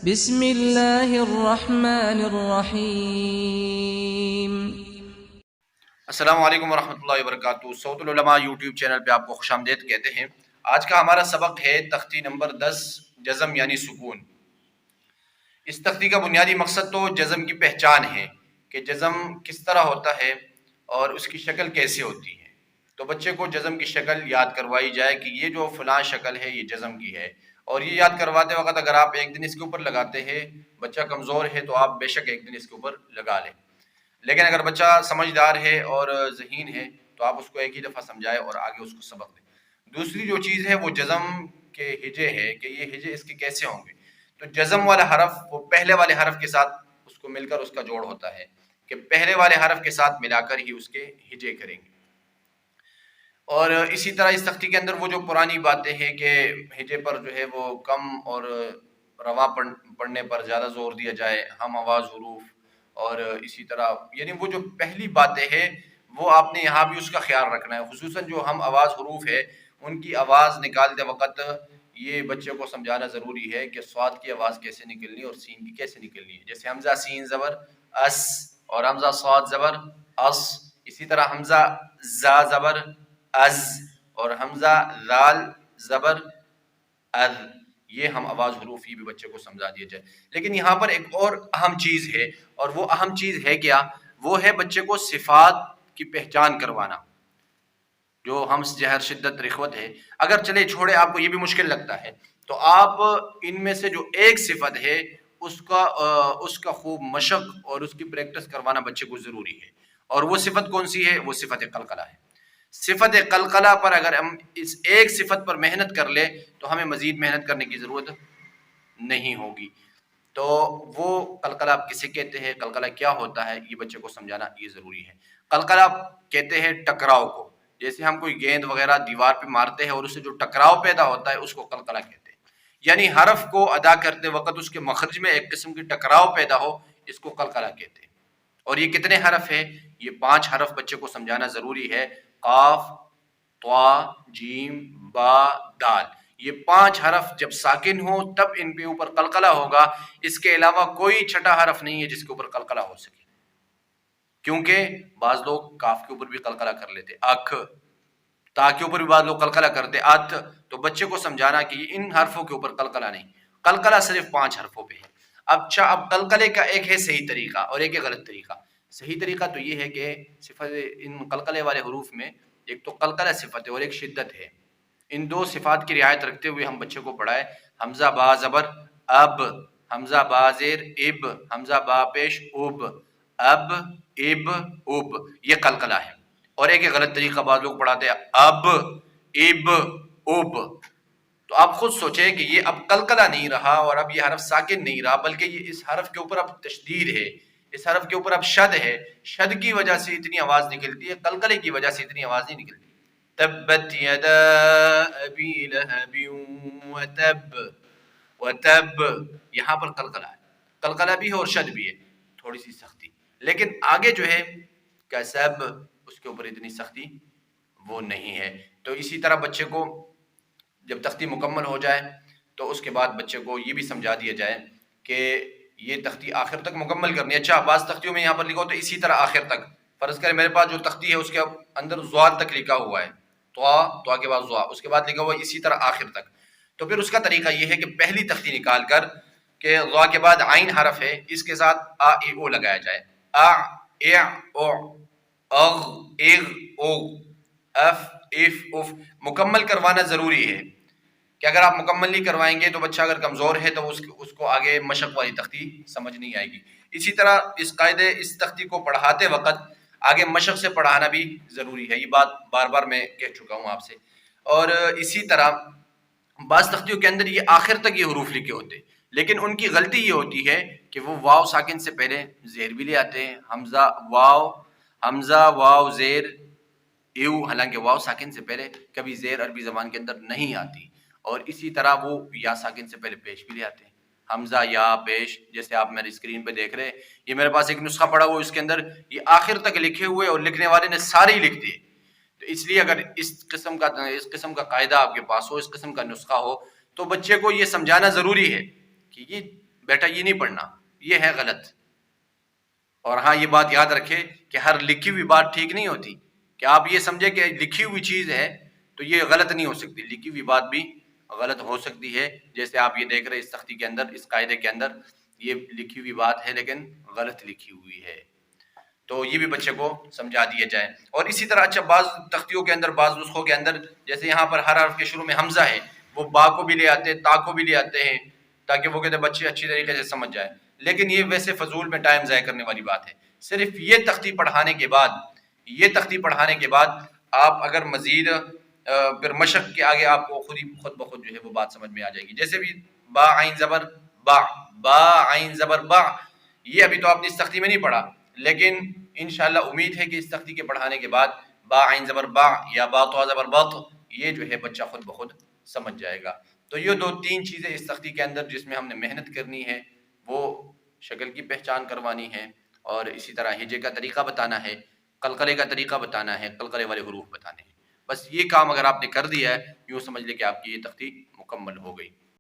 بسم اللہ الرحمن الرحیم۔ السلام علیکم ورحمۃ اللہ وبرکاتہ۔ صوت العلماء یوٹیوب چینل پہ آپ کو خوش آمدید کہتے ہیں۔ آج کا ہمارا سبق ہے تختی نمبر 10، جزم یعنی سکون۔ اس تختی کا بنیادی مقصد تو جزم کی پہچان ہے کہ جزم کس طرح ہوتا ہے اور اس کی شکل کیسے ہوتی ہے۔ تو بچے کو جزم کی شکل یاد کروائی جائے کہ یہ جو فلاں شکل ہے یہ جزم کی ہے، اور یہ یاد کرواتے وقت اگر آپ ایک دن اس کے اوپر لگاتے ہیں، بچہ کمزور ہے تو آپ بے شک ایک دن اس کے اوپر لگا لیں، لیکن اگر بچہ سمجھدار ہے اور ذہین ہے تو آپ اس کو ایک ہی دفعہ سمجھائیں اور آگے اس کو سبق دیں۔ دوسری جو چیز ہے وہ جزم کے ہجے ہے کہ یہ ہجے اس کے کیسے ہوں گے۔ تو جزم والا حرف وہ پہلے والے حرف کے ساتھ اس کو مل کر اس کا جوڑ ہوتا ہے کہ پہلے والے حرف کے ساتھ ملا کر ہی اس کے ہجے کریں گے۔ اور اسی طرح اس تختی کے اندر وہ جو پرانی باتیں ہیں کہ ہجے پر جو ہے وہ کم اور رواں پڑھنے پر زیادہ زور دیا جائے، ہم آواز حروف، اور اسی طرح یعنی وہ جو پہلی باتیں ہیں وہ آپ نے یہاں بھی اس کا خیال رکھنا ہے۔ خصوصاً جو ہم آواز حروف ہے ان کی آواز نکالتے وقت یہ بچے کو سمجھانا ضروری ہے کہ صاد کی آواز کیسے نکلنی ہے اور سین کی کیسے نکلنی ہے۔ جیسے حمزہ سین زبر اس اور حمزہ صاد زبر اس، اسی طرح حمزہ زا زبر از اور حمزہ ذال زبر اذ، یہ ہم آواز حروف ہی بھی بچے کو سمجھا دیا جائے۔ لیکن یہاں پر ایک اور اہم چیز ہے، اور وہ اہم چیز ہے کیا؟ وہ ہے بچے کو صفات کی پہچان کروانا، جو ہمس جہر شدت رخوت ہے۔ اگر چلے چھوڑے آپ کو یہ بھی مشکل لگتا ہے تو آپ ان میں سے جو ایک صفت ہے اس کا خوب مشق اور اس کی پریکٹس کروانا بچے کو ضروری ہے، اور وہ صفت کون سی ہے؟ وہ صفت قلقلہ ہے۔ صفت قلقلہ پر اگر ہم اس ایک صفت پر محنت کر لیں تو ہمیں مزید محنت کرنے کی ضرورت نہیں ہوگی۔ تو وہ قلقلہ آپ کسے کہتے ہیں، قلقلہ کیا ہوتا ہے، یہ بچے کو سمجھانا یہ ضروری ہے۔ قلقلہ کہتے ہیں ٹکراؤ کو، جیسے ہم کوئی گیند وغیرہ دیوار پہ مارتے ہیں اور اس سے جو ٹکراؤ پیدا ہوتا ہے اس کو قلقلہ کہتے ہیں، یعنی حرف کو ادا کرتے وقت اس کے مخرج میں ایک قسم کی ٹکراؤ پیدا ہو، اس کو قلقلہ کہتے ہیں۔ اور یہ کتنے حرف ہے؟ یہ 5 حرف بچے کو سمجھانا ضروری ہے۔ قاف، طا، جیم، با، دال، یہ 5 حرف جب ساکن ہو تب ان کے اوپر قلقلہ ہوگا۔ اس کے علاوہ کوئی چھٹا حرف نہیں ہے جس کے اوپر قلقلہ ہو سکے، کیونکہ بعض لوگ کاف کے اوپر بھی قلقلہ کر لیتے، اکھ، تا کے اوپر بھی بعض لوگ قلقلہ کرتے، ات۔ تو بچے کو سمجھانا کہ ان حرفوں کے اوپر قلقلہ نہیں، قلقلہ صرف 5 حرفوں پہ ہے۔ اب قلقلے کا ایک ہے صحیح طریقہ اور ایک ہے غلط طریقہ۔ صحیح طریقہ تو یہ ہے کہ صفت ان قلقلے والے حروف میں ایک تو قلقلہ صفت ہے اور ایک شدت ہے، ان 2 صفات کی رعایت رکھتے ہوئے ہم بچے کو پڑھائے۔ حمزہ با زبر اب، حمزہ با زیر اب، حمزہ با پیش اب، اب اب اب، یہ قلقلہ ہے۔ اور ایک غلط طریقہ بعض لوگ پڑھاتے ہیں اب اب اب، تو آپ خود سوچیں کہ یہ اب قلقلہ نہیں رہا اور اب یہ حرف ساکن نہیں رہا، بلکہ یہ اس حرف کے اوپر اب تشدید ہے، اس حرف کے اوپر اب شد ہے۔ شد کی وجہ سے اتنی آواز نکلتی ہے، قلقلے کی وجہ سے اتنی آواز نہیں نکلتی۔ تبت یدا ابی لہب وتب، وتب، یہاں پر قلقلہ ہے، قلقلہ بھی ہے اور شد بھی ہے، تھوڑی سی سختی، لیکن آگے جو ہے کسب، اس کے اوپر اتنی سختی وہ نہیں ہے۔ تو اسی طرح بچے کو جب تختی مکمل ہو جائے تو اس کے بعد بچے کو یہ بھی سمجھا دیا جائے کہ یہ تختی آخر تک مکمل کرنی ہے۔ اچھا، بعض تختیوں میں یہاں پر لکھا ہوتا ہے اسی طرح آخر تک، فرض کریں میرے پاس جو تختی ہے اس کے اندر زوال تک لکھا ہوا ہے، تو کے بعد زوا، اس کے بعد لکھا ہوا ہے اسی طرح آخر تک، تو پھر اس کا طریقہ یہ ہے کہ پہلی تختی نکال کر کہ زوا کے بعد عین حرف ہے، اس کے ساتھ آ اے او لگایا جائے، آ اے او، اغ اغ او، اف اف اف، مکمل کروانا ضروری ہے کہ اگر آپ مکمل نہیں کروائیں گے تو بچہ اگر کمزور ہے تو اس کو آگے مشق والی تختی سمجھ نہیں آئے گی۔ اسی طرح اس تختی کو پڑھاتے وقت آگے مشق سے پڑھانا بھی ضروری ہے، یہ بات بار بار میں کہہ چکا ہوں آپ سے۔ اور اسی طرح بعض تختیوں کے اندر یہ آخر تک یہ حروف لکھے ہوتے، لیکن ان کی غلطی یہ ہوتی ہے کہ وہ واو ساکن سے پہلے زیر بھی لے آتے ہیں، حمزہ واو زیر ایو، حالانکہ واو ساکن سے پہلے کبھی زیر عربی زبان کے اندر نہیں آتی، اور اسی طرح وہ یا ساکن سے پہلے پیش بھی لے آتے ہیں، حمزہ یا پیش، جیسے آپ میری اسکرین پہ دیکھ رہے ہیں، یہ میرے پاس ایک نسخہ پڑا ہوا، اس کے اندر یہ آخر تک لکھے ہوئے اور لکھنے والے نے سارے ہی لکھ دیے۔ تو اس لیے اگر اس قسم کا قاعدہ آپ کے پاس ہو، اس قسم کا نسخہ ہو، تو بچے کو یہ سمجھانا ضروری ہے کہ یہ بیٹا یہ نہیں پڑھنا، یہ ہے غلط۔ اور ہاں یہ بات یاد رکھے کہ ہر لکھی ہوئی بات ٹھیک نہیں ہوتی، کہ آپ یہ سمجھے کہ لکھی ہوئی چیز ہے تو یہ غلط نہیں ہو سکتی، لکھی ہوئی بات بھی غلط ہو سکتی ہے۔ جیسے آپ یہ دیکھ رہے اس تختی کے اندر، اس قاعدے کے اندر، یہ لکھی ہوئی بات ہے لیکن غلط لکھی ہوئی ہے، تو یہ بھی بچے کو سمجھا دیا جائے۔ اور اسی طرح اچھا بعض تختیوں کے اندر، بعض نسخوں کے اندر، جیسے یہاں پر ہر حرف کے شروع میں حمزہ ہے، وہ با کو بھی لے آتے ہیں، تا کو بھی لے آتے ہیں، تاکہ وہ کہتے ہیں بچے اچھی طریقے سے سمجھ جائے، لیکن یہ ویسے فضول میں ٹائم ضائع کرنے والی بات ہے۔ صرف یہ تختی پڑھانے کے بعد، یہ تختی پڑھانے کے بعد آپ اگر مزید پھر مشق کے آگے آپ کو خود بخود جو ہے وہ بات سمجھ میں آ جائے گی۔ جیسے بھی با عین زبر با، با عین زبر با، یہ ابھی تو آپ نے اس تختی میں نہیں پڑھا، لیکن انشاءاللہ امید ہے کہ اس تختی کے پڑھانے کے بعد با عین زبر با یا با تو زبر بط، یہ جو ہے بچہ خود بخود سمجھ جائے گا۔ تو یہ 2-3 چیزیں اس تختی کے اندر جس میں ہم نے محنت کرنی ہے، وہ شکل کی پہچان کروانی ہے، اور اسی طرح ہجے کا طریقہ بتانا ہے، قلقلے کا طریقہ بتانا ہے، قلقلے والے حروف بتانے ہیں۔ بس یہ کام اگر آپ نے کر دیا ہے، یوں سمجھ لے کہ آپ کی یہ تختی مکمل ہو گئی۔